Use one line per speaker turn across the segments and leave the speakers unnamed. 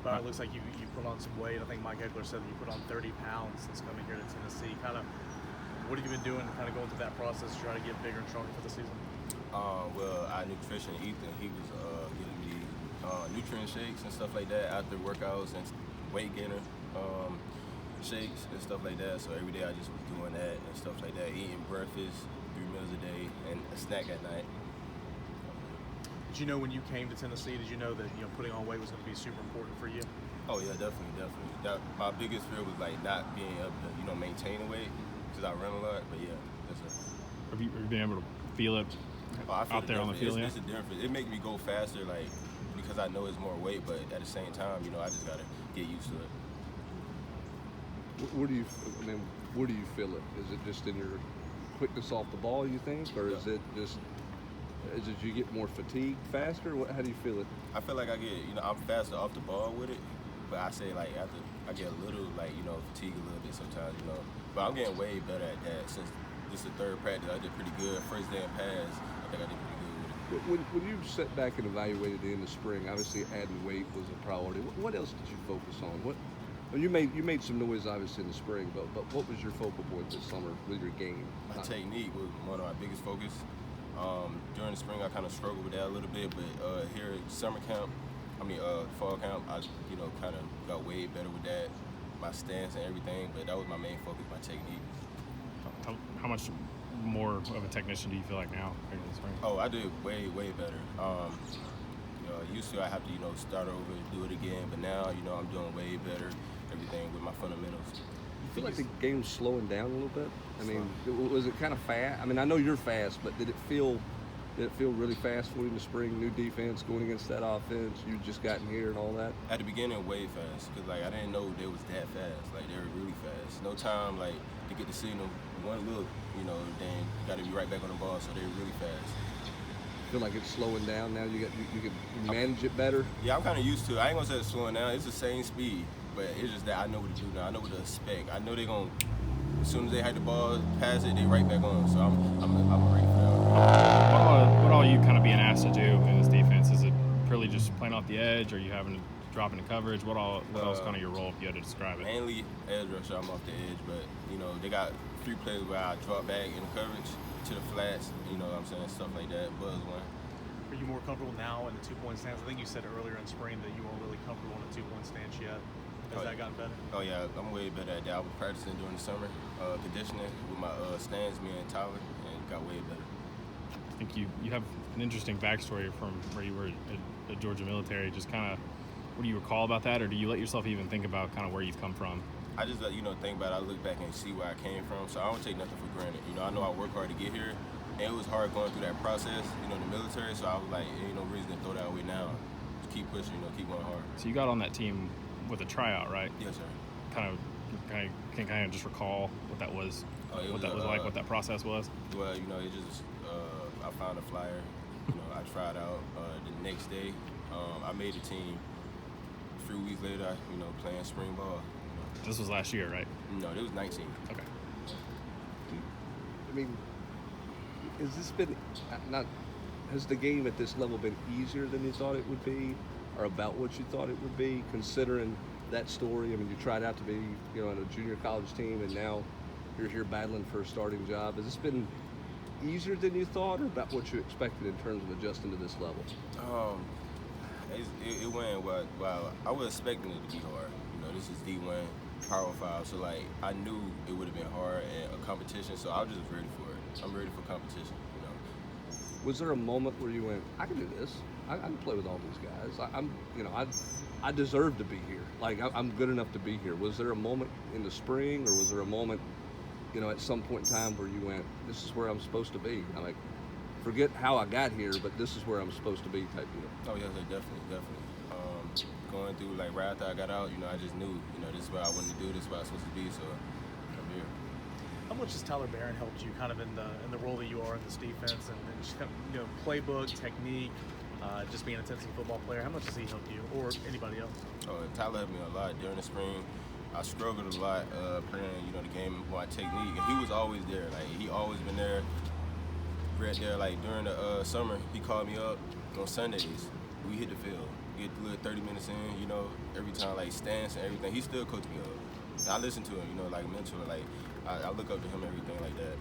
Byron, it looks like you put on some weight. I think Mike Eckler said that you put on 30 pounds since coming here to Tennessee. Kind of, what have you been doing, kind of going through that process to try to get bigger and stronger for the season?
Well, our nutrition, Ethan, he was giving me nutrient shakes and stuff like that after workouts and weight gainer shakes and stuff like that. So every day I just was doing that and stuff like that, eating breakfast, 3 meals a day, and a snack at night.
Did you know when you came to Tennessee, did you know that putting on weight was going to be super important for you?
Oh yeah, definitely. My biggest fear was like not being able to maintain the weight because I run a lot. But yeah, that's it.
Have you been able to feel it
I feel
out there on the field?
It's a difference. It makes me go faster, like because I know it's more weight, but at the same time, I just gotta get used to it.
Where do you feel it? Is it just in your quickness off the ball, you think, or is it you get more fatigued faster? How do you feel it?
I feel like I get, I'm faster off the ball with it, but I say like after I get a little fatigued a little bit sometimes, But I'm getting way better at that since this is the third practice. I did pretty good. First day in pass, I think I did pretty good with it.
When you sat back and evaluated in the spring, obviously adding weight was a priority. What else did you focus on? You made some noise obviously in the spring, but what was your focal point this summer with your game?
My technique was one of my biggest focus. During the spring, I kind of struggled with that a little bit, but here at fall camp, I kind of got way better with that, my stance and everything. But that was my main focus, my technique.
How much more of a technician do you feel like now during the spring?
Oh, I did way better. Used to I have to start over and do it again, but now I'm doing way better. Everything with my fundamentals.
You feel like the game's slowing down a little bit? I mean, was it kind of fast? I mean, I know you're fast, but did it feel really fast for you in the spring? New defense, going against that offense, you just gotten here and all that?
At the beginning, way fast, because I didn't know they was that fast. They were really fast. No time to get the signal. One look, then you got to be right back on the ball. So they were really fast.
Feel like it's slowing down now? You can manage it better?
Yeah, I'm kind of used to it. I ain't gonna say it's slowing down. It's the same speed, but it's just that I know what to do now. I know what to expect. I know they're gonna, as soon as they had the ball, pass it, they right back on. So I'm ready for that.
What all you kind of being asked to do in this defense? Is it purely just playing off the edge, or are you having to drop into coverage? What else kind of your role if you had to describe it?
Mainly edge rusher. I'm off the edge, but they got 3 plays where I drop back in the coverage to the flats. What I'm saying, stuff like that. Buzz one.
Are you more comfortable now in the 2-point stance? I think you said earlier in spring that you weren't really comfortable in the 2-point stance yet. Has that gotten better?
Oh yeah, I'm way better at that. I was practicing during the summer, conditioning with my stance, me and Tyler, and got way better.
I think you have an interesting backstory from where you were at Georgia Military. Just kind of, what do you recall about that, or do you let yourself even think about kind of where you've come from?
I just think about it. I look back and see where I came from, so I don't take nothing for granted. I know I work hard to get here, and it was hard going through that process, in the military. So I was like, ain't no reason to throw that away now. Just keep pushing, keep going hard.
So you got on that team with a tryout, right?
Yes, sir.
Can just recall what that was, what that process was.
Well, it just I found a flyer. I tried out. The next day, I made the team. A few weeks later, playing spring ball.
This was last year, right?
No, it was 19.
Okay.
I mean, has the game at this level been easier than you thought it would be, or about what you thought it would be, considering that story? I mean, you tried out to be, on a junior college team, and now you're here battling for a starting job. Has this been easier than you thought, or about what you expected in terms of adjusting to this level?
It went well. I was expecting it to be hard. This is D1, Power 5, so I knew it would have been hard and a competition, so I was just ready for it. I'm ready for competition.
Was there a moment where you went, I can do this. I can play with all these guys. I deserve to be here. I'm good enough to be here. Was there a moment in the spring, or was there a moment, at some point in time where you went, this is where I'm supposed to be? Forget how I got here, but this is where I'm supposed to be type deal.
Oh yeah, definitely. Going through right after I got out, I just knew, this is what I wanted to do, this is what I was supposed to be, so I'm here.
How much has Tyler Byron helped you kind of in the role that you are in this defense, and just kind of, playbook, technique, just being a Tennessee football player? How much has he helped you, or anybody else?
Oh, Tyler helped me a lot during the spring. I struggled a lot playing, the game with my technique, and he was always there. He always been there, right there. During the summer, he called me up on Sundays. we hit the field, get the little 30 minutes in, you know, every time, like, stance and everything. He still coached me up. I listen to him, you know, like, mentor, like, I look up to him, everything like that.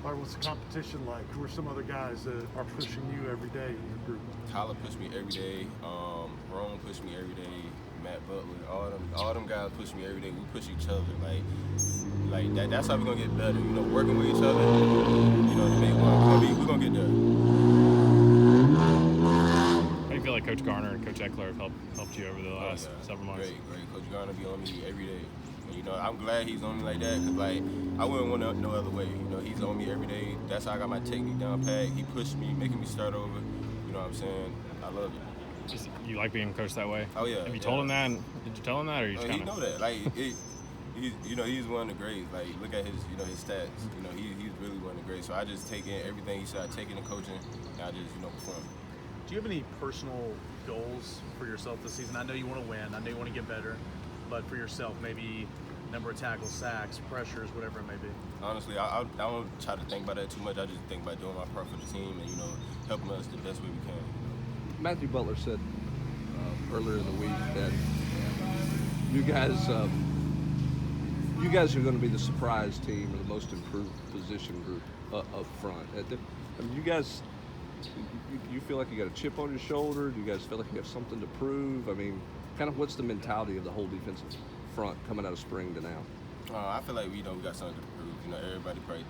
All right, what's the competition like? Who are some other guys that are pushing you every day in your group?
Tyler pushed me every day. Rome pushed me every day. Matt Butler, all them guys push me every day. We push each other, like that. That's how we're gonna get better. You know, working with each other. You know, to make one. We're gonna get there.
How do you feel like Coach Garner and Coach Eckler have helped you over the last several months?
Great. Coach Garner be on me every day. And, you know, I'm glad he's on me like that because, like, I wouldn't want no other way. You know, he's on me every day. That's how I got my technique down pat. He pushed me, making me start over. You know what I'm saying? I love it.
You like being coached that way?
Oh yeah.
Have you told him that? Did you tell him that, or you just
He
kind of?
know that. Like, he's one of the greats. Like, look at his stats. You know, he's really one of the greats. So I just take in everything he said. I take in the coaching, and I just perform.
Do you have any personal goals for yourself this season? I know you want to win. I know you want to get better, but for yourself, maybe number of tackles, sacks, pressures, whatever it may be.
Honestly, I don't try to think about that too much. I just think about doing my part for the team and helping us the best way we can.
Matthew Butler said earlier in the week that you guys are going to be the surprise team or the most improved position group up front. I mean, you guys, you feel like you got a chip on your shoulder? Do you guys feel like you have something to prove? I mean, kind of what's the mentality of the whole defensive front coming out of spring to now?
I feel like we got something to prove. You know, everybody probably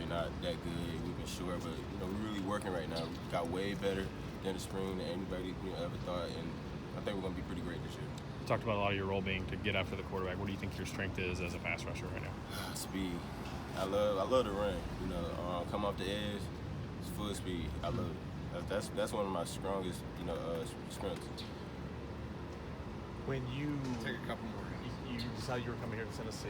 not that good. We've been short, but we're really working right now. We got way better than the spring than anybody ever thought, and I think we're gonna be pretty great this year.
You talked about a lot of your role being to get after the quarterback. What do you think your strength is as a pass rusher right now?
Speed. I love to run. Come off the edge, it's full speed. I love it. That's one of my strongest strengths.
When you
Take a couple more.
you decided you were coming here to Tennessee,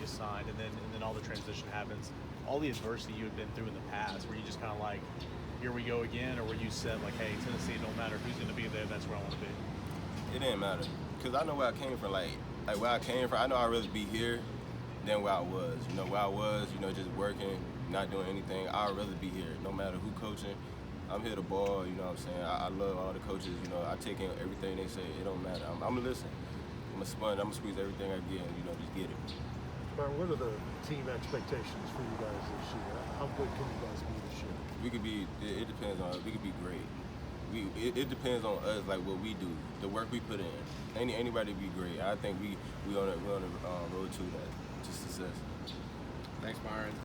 you signed, and then all the transition happens. All the adversity you had been through in the past, were you just kind of like, here we go again, or were you said like, hey, Tennessee, no matter who's going to be there, that's where I want to be?
It didn't matter, because I know where I came from. Like where I came from, I know I'd rather be here than where I was. Where I was, just working, not doing anything. I'd rather be here, no matter who coaching. I'm here to ball, you know what I'm saying? I love all the coaches, I take in everything they say. It don't matter. I'm going to listen. I'm a sponge. I'm going to squeeze everything I get and, just get it.
Byron, what are the team expectations for you guys this year? How good can you guys be this year?
We could be, it depends on us. We could be great. It depends on us, like what we do, the work we put in. Anybody be great. I think we on the road to that, to success.
Thanks, Byron.